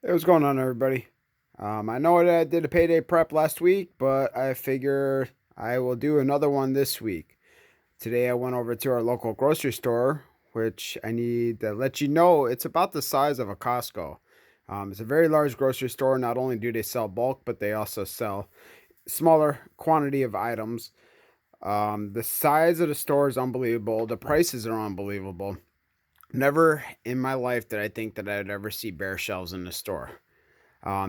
Hey, what's going on, everybody? I know I did a payday prep last week, but I figure I will do another one this week. Today, I went over to our local grocery store, which I need to let you know it's about the size of a Costco. It's a very large grocery store. Not only do they sell bulk, but they also sell smaller quantity of items. The size of the store is unbelievable. The prices are unbelievable. Never in my life did I think that I'd ever see bare shelves in the store.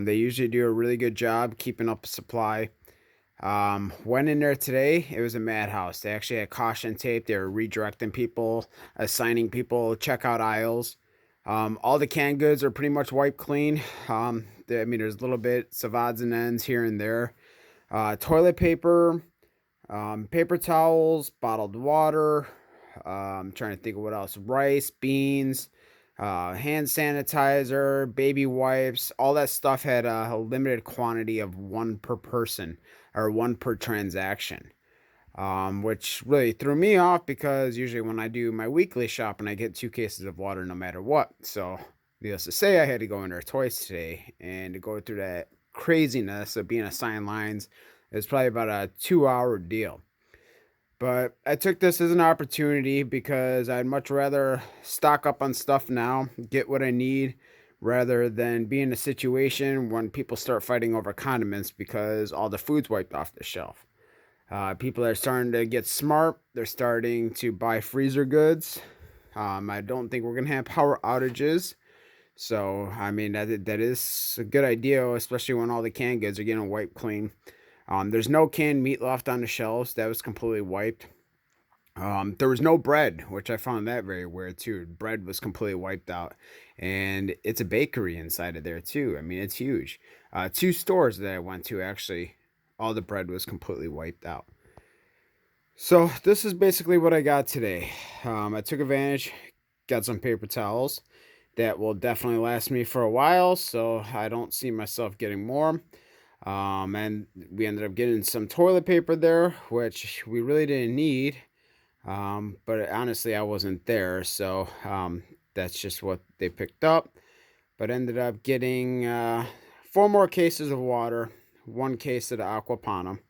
They usually do a really good job keeping up supply. Went in there today. It was a madhouse. They actually had caution tape. They were redirecting people, assigning people checkout aisles. All the canned goods are pretty much wiped clean. I mean, there's a little bit of odds and ends here and there. Toilet paper, paper towels, bottled water. I'm trying to think of what else. Rice, beans, hand sanitizer, baby wipes, all that stuff had a limited quantity of one per person or one per transaction, which really threw me off because usually when I do my weekly shopping, I get 2 cases of water no matter what. So, needless to say, I had to go in there twice today and to go through that craziness of being assigned lines. It was probably about a 2 hour deal. But I took this as an opportunity because I'd much rather stock up on stuff now, get what I need, rather than be in a situation when people start fighting over condiments because all the food's wiped off the shelf. People are starting to get smart. They're starting to buy freezer goods. I don't think we're going to have power outages. So, I mean, that is a good idea, especially when all the canned goods are getting wiped clean. There's no canned meat left on the shelves. That was completely wiped. There was no bread, which I found that very weird too. Bread was completely wiped out, and it's a bakery inside of there too. I mean, it's huge. Two stores that I went to actually, all the bread was completely wiped out. So this is basically what I got today. I took advantage, got some paper towels that will definitely last me for a while, so I don't see myself getting more. And we ended up getting some toilet paper there, which we really didn't need. But honestly, I wasn't there, so that's just what they picked up. But ended up getting 4 more cases of water, 1 case of the aquapana.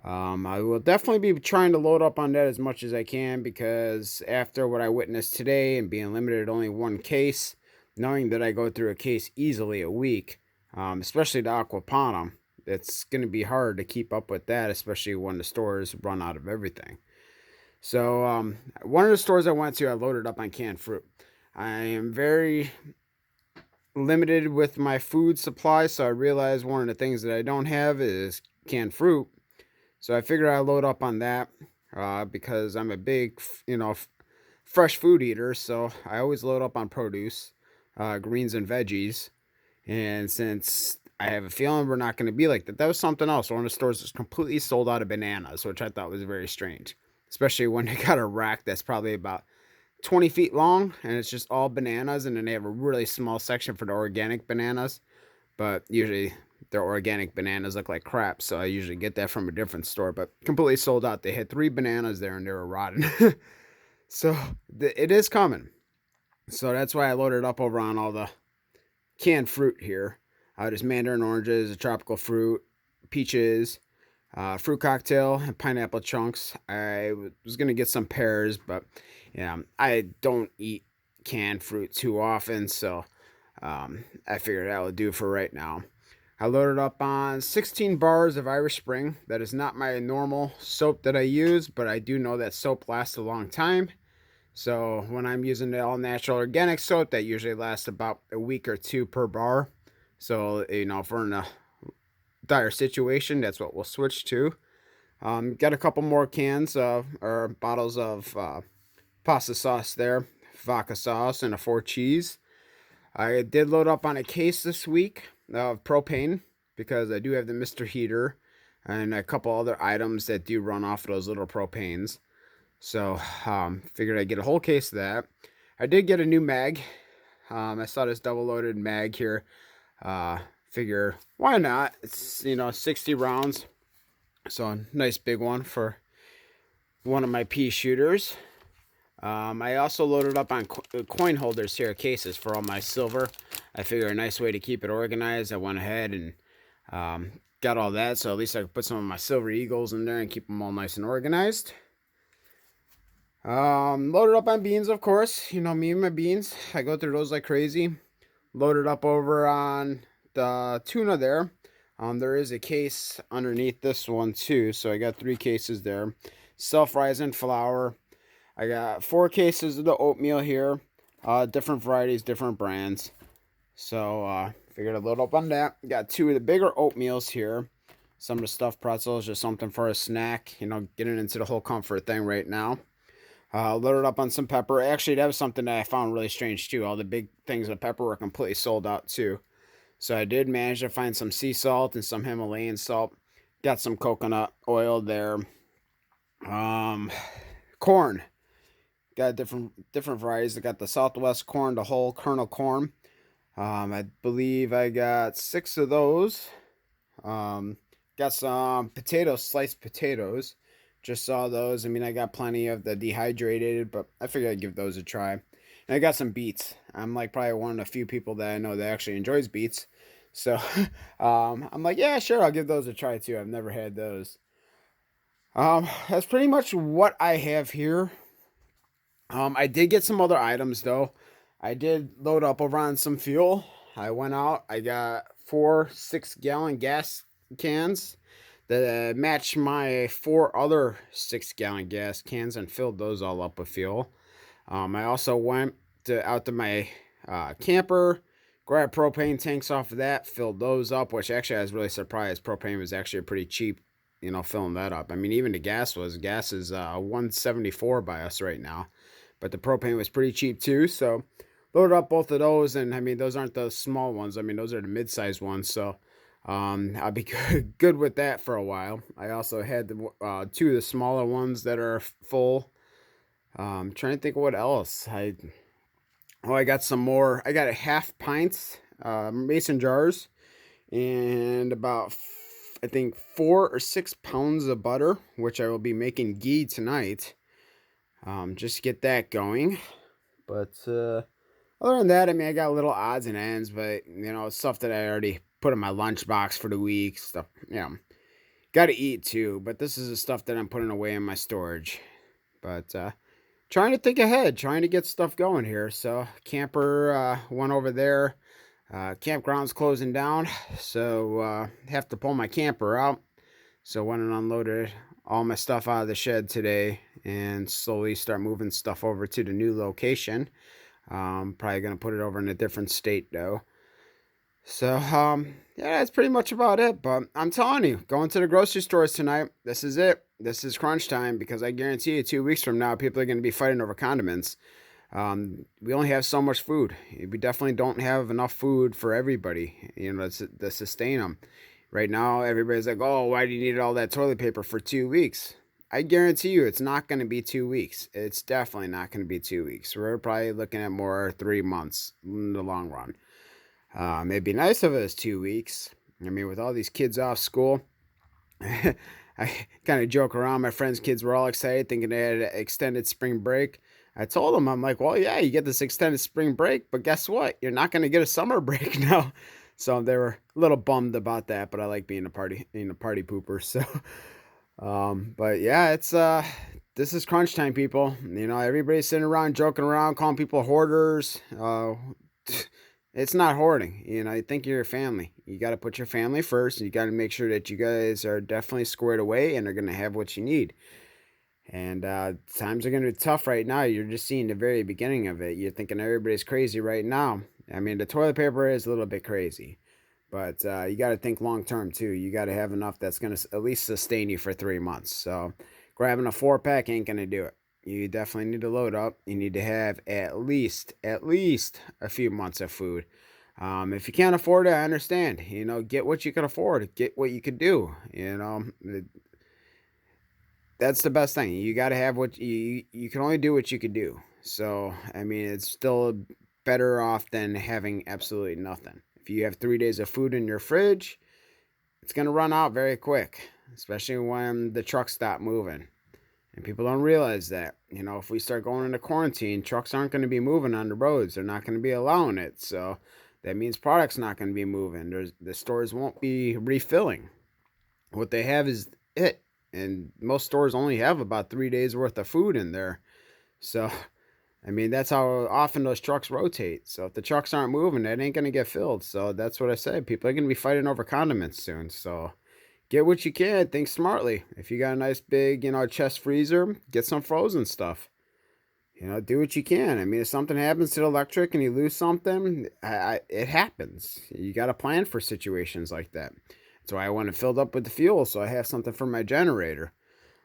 I will definitely be trying to load up on that as much as I can because after what I witnessed today and being limited to only 1 case, knowing that I go through a case easily a week, especially the aquapana, it's going to be hard to keep up with that, especially when the stores run out of everything. So, one of the stores I went to, I loaded up on canned fruit. I am very limited with my food supply, so I realized one of the things that I don't have is canned fruit. So I figured I'd load up on that because I'm a big, fresh food eater. So I always load up on produce, greens, and veggies. And since I have a feeling we're not going to be like that, that was something else. One of the stores was completely sold out of bananas, which I thought was very strange, especially when they got a rack that's probably about 20 feet long and it's just all bananas. And then they have a really small section for the organic bananas. But usually their organic bananas look like crap. So I usually get that from a different store, but completely sold out. They had 3 bananas there and they were rotten. So it is coming. So that's why I loaded up over on all the canned fruit here. There's mandarin oranges, a tropical fruit, peaches, fruit cocktail, and pineapple chunks. I was gonna get some pears, but yeah, I don't eat canned fruit too often, so I figured that would do for right now. I loaded up on 16 bars of Irish Spring. That is not my normal soap that I use, but I do know that soap lasts a long time. So when I'm using the all natural organic soap, that usually lasts about a week or two per bar. So, if we're in a dire situation, that's what we'll switch to. Got a couple more cans or bottles of pasta sauce there, vodka sauce, and a 4 cheese. I did load up on a case this week of propane because I do have the Mr. Heater and a couple other items that do run off of those little propanes. So, figured I'd get a whole case of that. I did get a new mag. I saw this double loaded mag here. Figure why not? It's 60 rounds, so a nice big one for one of my pea shooters. I also loaded up on coin holders here, cases for all my silver. I figure a nice way to keep it organized. I went ahead and got all that, so at least I could put some of my silver eagles in there and keep them all nice and organized. Loaded up on beans, of course. You know me and my beans. I go through those like crazy. Loaded up over on the tuna there. There is a case underneath this one too, so I got 3 cases there. Self-rising flour. I got 4 cases of the oatmeal here. Different varieties, different brands. So figured I'd load up on that. Got 2 of the bigger oatmeals here. Some of the stuffed pretzels, just something for a snack. You know, getting into the whole comfort thing right now. Loaded up on some pepper. Actually, that was something that I found really strange too. All the big things of pepper were completely sold out too. So I did manage to find some sea salt and some Himalayan salt. Got some coconut oil there. Um, Corn. Got different varieties. I got the Southwest corn, the whole kernel corn. I believe I got 6 of those. Um, got some potatoes, sliced potatoes. Just saw those. I mean, I got plenty of the dehydrated, but I figured I'd give those a try. And I got some beets. I'm like probably one of the few people that I know that actually enjoys beets. So I'm like, yeah, sure, I'll give those a try too. I've never had those. That's pretty much what I have here. I did get some other items though. I did load up over on some fuel. I went out. I got 4 6-gallon gas cans that matched my 4 other 6-gallon gas cans and filled those all up with fuel. I also went out to my camper, grabbed propane tanks off of that, filled those up, which actually I was really surprised. Propane was actually pretty cheap, you know, filling that up. I mean, even the gas is 174 by us right now, but the propane was pretty cheap too. So loaded up both of those, and I mean, those aren't the small ones. I mean, those are the mid-sized ones. So I'll be good with that for a while. I also had 2 of the smaller ones that are full. Trying to think of what else. I got some more. I got a half pints, mason jars, and about I think 4 or 6 pounds of butter, which I will be making ghee tonight. Just to get that going. But other than that, I mean, I got little odds and ends, but you know, stuff that I already put in my lunchbox for the week. Stuff, you know, got to eat too. But this is the stuff that I'm putting away in my storage. But trying to think ahead, trying to get stuff going here. So camper went over there. Campground's closing down, so have to pull my camper out. So went and unloaded all my stuff out of the shed today and slowly start moving stuff over to the new location. Probably gonna put it over in a different state though. So yeah, that's pretty much about it. But I'm telling you, going to the grocery stores tonight. This is it. This is crunch time because I guarantee you, 2 weeks from now, people are going to be fighting over condiments. We only have so much food. We definitely don't have enough food for everybody, you know, to sustain them. Right now, everybody's like, oh, why do you need all that toilet paper for 2 weeks? I guarantee you it's not going to be 2 weeks. It's definitely not going to be 2 weeks. We're probably looking at more 3 months in the long run. It'd be nice if it was 2 weeks. I mean, with all these kids off school, I kind of joke around. My friends' kids were all excited, thinking they had an extended spring break. I told them, I'm like, well, yeah, you get this extended spring break, but guess what? You're not going to get a summer break now. So they were a little bummed about that, but I like being a party pooper. So, but yeah, it's this is crunch time, people. You know, everybody's sitting around joking around, calling people hoarders. It's not hoarding. You know, you think you're your family. You got to put your family first. And you got to make sure that you guys are definitely squared away and are going to have what you need. And times are going to be tough right now. You're just seeing the very beginning of it. You're thinking everybody's crazy right now. I mean, the toilet paper is a little bit crazy. But you got to think long term, too. You got to have enough that's going to at least sustain you for 3 months. So grabbing a 4-pack ain't going to do it. You definitely need to load up. You need to have at least a few months of food. If you can't afford it, I understand. You know, get what you can afford. Get what you can do. You know, that's the best thing. You got to have what you can only do what you can do. So, I mean, it's still better off than having absolutely nothing. If you have 3 days of food in your fridge, it's going to run out very quick, especially when the trucks stop moving. And people don't realize that. You know, if we start going into quarantine, trucks aren't going to be moving on the roads. They're not going to be allowing it. So that means product's not going to be moving. The stores won't be refilling. What they have is it. And most stores only have about 3 days worth of food in there. So, I mean, that's how often those trucks rotate. So if the trucks aren't moving, that ain't going to get filled. So that's what I said. People are going to be fighting over condiments soon. So get what you can. Think smartly. If you got a nice big, chest freezer, get some frozen stuff. Do what you can. I mean, if something happens to the electric and you lose something, it happens. You got to plan for situations like that. That's why I want it filled up with the fuel so I have something for my generator.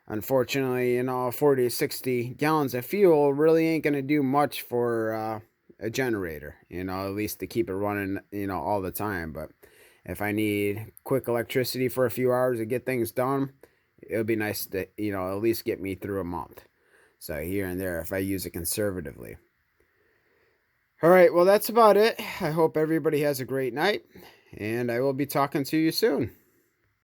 Unfortunately, 40 to 60 gallons of fuel really ain't going to do much for a generator, at least to keep it running, all the time. But if I need quick electricity for a few hours to get things done, it would be nice to, at least get me through a month. So here and there, if I use it conservatively. All right, well, that's about it. I hope everybody has a great night, and I will be talking to you soon.